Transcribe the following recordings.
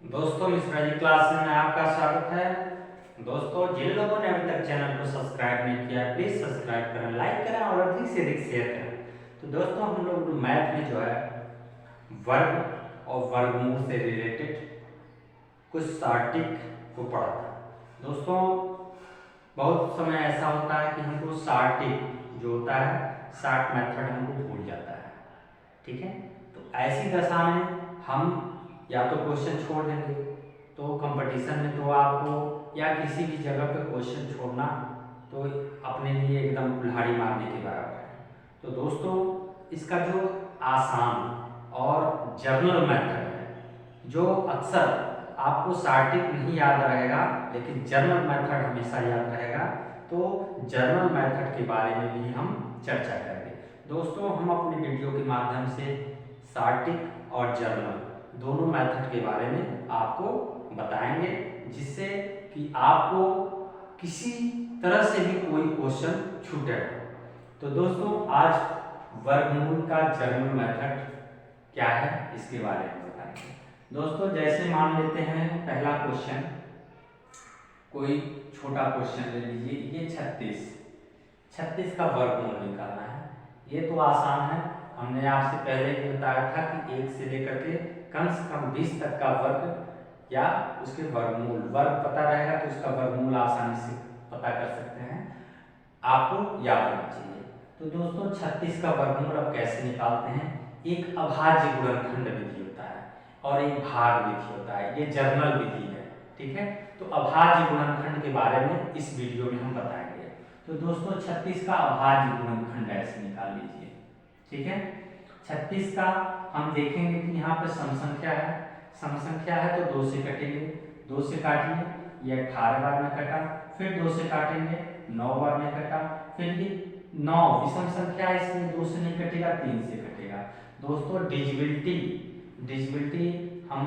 दोस्तों मिश्रा जी क्लास में आपका स्वागत है। दोस्तों जिन लोगों ने अभी तक चैनल को सब्सक्राइब नहीं किया है प्लीज सब्सक्राइब करें, लाइक करें और अधिक से अधिक शेयर करें। तो दोस्तों हम लोग मैथ में जो है वर्ग और वर्गमूल से रिलेटेड कुछ सार्टिक को पढ़ा था। दोस्तों बहुत समय ऐसा होता है कि हमको सार्टिक जो होता है शार्ट मेथड हमको भूल जाता है, ठीक है। तो ऐसी दशा में हम या तो क्वेश्चन छोड़ देंगे, तो कंपटीशन में तो आपको या किसी भी जगह पे क्वेश्चन छोड़ना तो अपने लिए एकदम कुल्हाड़ी मारने के बराबर है। तो दोस्तों इसका जो आसान और जर्नल मेथड है, जो अक्सर आपको सार्टिक नहीं याद रहेगा लेकिन जर्नल मेथड हमेशा याद रहेगा, तो जर्नल मेथड के बारे में भी हम चर्चा करेंगे। दोस्तों हम अपने वीडियो के माध्यम से सार्टिक और जर्नल दोनों मेथड के बारे में आपको बताएंगे, जिससे कि आपको किसी तरह से भी कोई क्वेश्चन छूटे। तो दोस्तों आज वर्गमूल का जर्नल मेथड क्या है इसके बारे में बताएंगे। दोस्तों जैसे मान लेते हैं पहला क्वेश्चन, कोई छोटा क्वेश्चन ले लीजिए, ये 36 का वर्गमूल निकालना है। ये तो आसान है, हमने आपसे पहले भी बताया था कि 1 से लेकर के कम से कम 20 तक का वर्ग या उसके वर्गमूल, वर्ग पता रहेगा तो उसका वर्गमूल आसानी से पता कर सकते हैं, आपको याद होना चाहिए। तो दोस्तों 36 का वर्गमूल अब कैसे निकालते हैं, एक अभाज्य गुणनखंड विधि होता है और एक भाग विधि होता है, ये जर्नल विधि है, ठीक है। तो अभाज्य गुणनखंड के बारे में इस वीडियो में हम बताएंगे। तो दोस्तों 36 का अभाज्य गुणनखंड ऐसे निकाल लीजिए, ठीक है। 36 का हम देखेंगे कि यहाँ पर सम संख्या है, सम संख्या है तो 2 से कटेंगे, 2 से काटिए, ये 18 बार में कटा, फिर 2 से काटेंगे 9 बार में कटा, फिर ये 9 विषम संख्या है इसलिए 2 से नहीं कटेगा, 3 से कटेगा। दोस्तों डिजिबिलिटी हम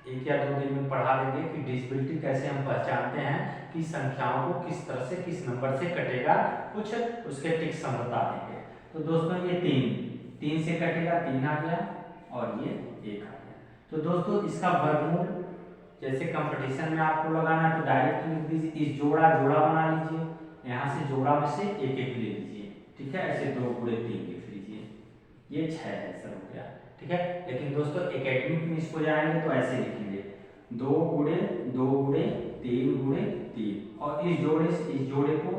1 या 2 दिन में पढ़ा देंगे कि डिजिबिलिटी कैसे हम पहचानते हैं कि संख्याओं को किस तरह से किस नंबर से कटेगा, कुछ उसके टिक्स हम बता देंगे। तो दोस्तों ये 3 से कटेगा, 3 आ गया और ये 1 आ गया। तो दोस्तों इसका वर्गमूल जैसे कंपटीशन में आपको लगाना है तो डायरेक्ट लिख दीजिए, इस जोड़ा बना लीजिए, यहाँ से जोड़ा में से एक एक ले लीजिए, ठीक है। ऐसे 2 गुणे 3 लिख लीजिए, ये 6 है सर हो गया, ठीक है। लेकिन दोस्तों एकेडमिक में इसको जाएंगे तो ऐसे लिखेंगे 2 गुणे 3 गुणे 3 और इस जोड़े को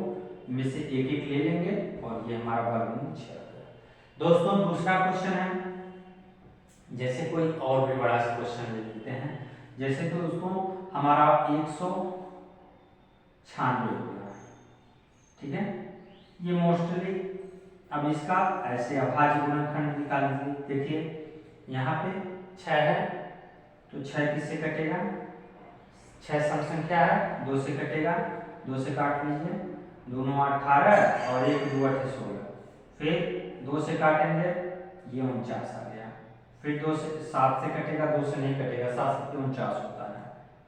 में से एक एक ले लेंगे और ये हमारा वर्गमूल 6 हो गया। दोस्तों दूसरा क्वेश्चन है, जैसे कोई और भी बड़ा सा क्वेश्चन ले लेते हैं, जैसे तो उसको हमारा 196 हो गया, ठीक है। ये मोस्टली अब इसका ऐसे अभाज्य गुणनखंड निकाल लीजिए। देखिए यहाँ पे 6 है तो 6 किससे कटेगा, 6 सम संख्या है, 2 से कटेगा, 2 से काट लीजिए, 2 9 18 और 1 2 8 16, फिर 2 से काटेंगे ये 49 आ गया, फिर 2 से 7 से कटेगा, 2 से नहीं कटेगा, 7 7 49 होता है,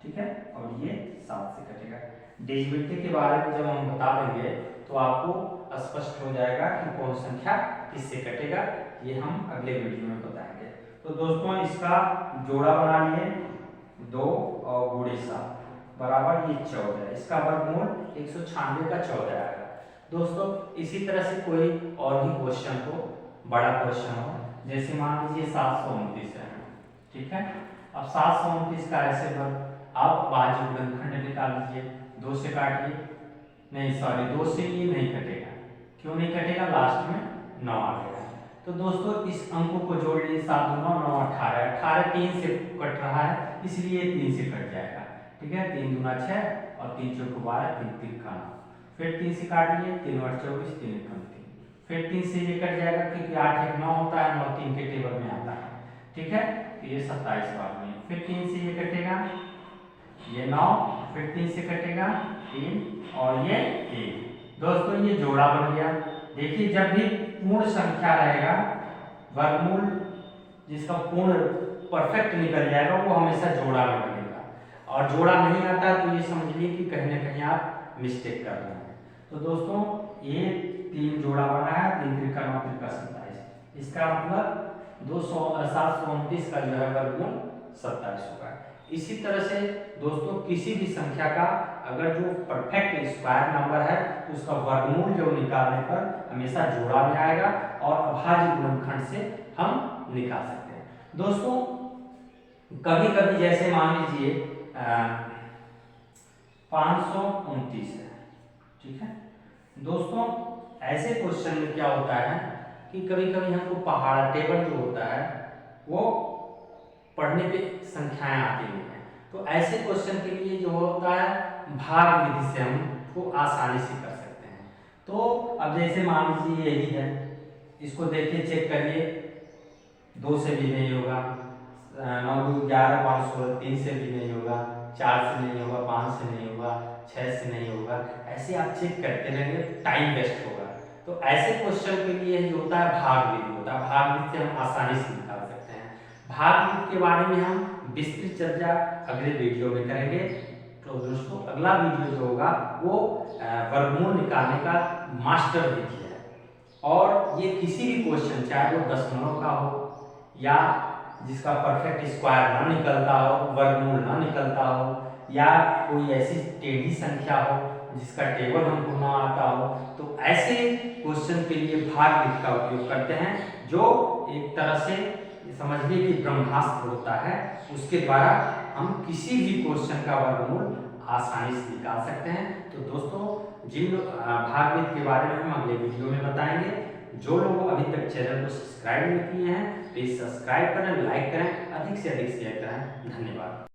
ठीक है। और ये 7 से कटेगा। डिजिबिलिटी के बारे में जब हम बता देंगे तो आपको स्पष्ट हो जाएगा कि कौन संख्या किससे कटेगा, ये हम अगले वीडियो में बताएंगे। तो दोस्तों इसका जोड़ा बना लिए, 2 और गुणे 7 बराबर ये 14, इसका वर्गमूल 196 का 14 आएगा। दोस्तों इसी तरह से कोई और भी क्वेश्चन हो, बड़ा क्वेश्चन हो, जैसे मान लीजिए 729 है, ठीक है। अब 729 का ऐसे वर्ग, आप अभाज्य गुणनखंड निकाल लीजिए, 2 से काटिए, नहीं सॉरी 2 से ये नहीं कटेगा, क्यों नहीं कटेगा, लास्ट में 9 आ गया। तो दोस्तों इस अंकों को जोड़ लीजिए, 7 2 9 9 18, 18 3 से कट रहा है इसलिए 3 से कट जाएगा, ठीक है। 3 दूना 6 और 3 चौक 12, 3 3 का 9, फिर 3 से काट लिए, 3 8 24, 3 1 3, फिर 3 से ये कट जाएगा क्योंकि 8 1 9 होता है, 9 3 के टेबल में आता है, ठीक है। तो ये 27 बार में, फिर 3 से ये कटेगा, ये 9, फिर 3 से कटेगा 3 और ये 1। दोस्तों ये जोड़ा बन गया। देखिए जब भी पूर्ण संख्या रहेगा, वर्गमूल जिसका पूर्ण परफेक्ट निकल जाएगा वो हमेशा जोड़ा में बनेगा, और जोड़ा नहीं आता तो ये समझिए कि कहीं ना कहीं आप मिस्टेक कर रहे हैं। तो दोस्तों ये 3 जोड़ा बना है, 3 त्रिका 9 त्रिका 27, इसका मतलब 729 का जो है वर्गमूल 27 होगा। इसी तरह से दोस्तों किसी भी संख्या का अगर जो परफेक्ट स्क्वायर नंबर है तो उसका वर्गमूल जो निकालने पर हमेशा जोड़ा में आएगा और अभाज्य गुणनखंड से हम निकाल सकते हैं। दोस्तों कभी कभी जैसे मान लीजिए 529 है, ठीक है दोस्तों, ऐसे क्वेश्चन में क्या होता है कि कभी कभी हमको पहाड़ टेबल जो होता है वो पढ़ने पे संख्याएं आती नहीं है, तो ऐसे क्वेश्चन के लिए जो होता है भाग विधि से हम को आसानी से कर सकते हैं। तो अब जैसे मान लीजिए यही है, इसको देखिए चेक करिए, 2 से भी नहीं होगा, 9 2 11 5 16 3 से भी नहीं होगा, 4 से नहीं होगा, 5 से नहीं होगा, 6 से नहीं होगा, ऐसे आप चेक करते रहेंगे टाइम वेस्ट होगा। तो ऐसे क्वेश्चन के लिए जो होता है भाग विधि होता है, भाग विधि से हम आसानी से निकाल सकते हैं। भाग विधि के बारे में हम विस्तृत चर्चा अगले वीडियो में करेंगे। तो दोस्तों अगला वीडियो जो होगा वो वर्गमूल निकालने का मास्टर विधि है, और ये किसी भी क्वेश्चन चाहे वो दशमलव का हो या जिसका परफेक्ट स्क्वायर ना निकलता हो, वर्गमूल ना निकलता हो, या कोई ऐसी टेढ़ी संख्या हो जिसका टेबल हमको ना आता हो, तो ऐसे क्वेश्चन के लिए भाग विधि का उपयोग करते हैं, जो एक तरह से समझिए कि ब्रह्मास्त्र होता है, उसके द्वारा हम किसी भी क्वेश्चन का वर्गमूल आसानी से निकाल सकते हैं। तो दोस्तों जिन भाग विधि के बारे में हम अगले वीडियो में बताएंगे। जो लोग अभी तक चैनल को सब्सक्राइब नहीं किए हैं प्लीज सब्सक्राइब करें, लाइक करें, अधिक से अधिक शेयर करें। धन्यवाद।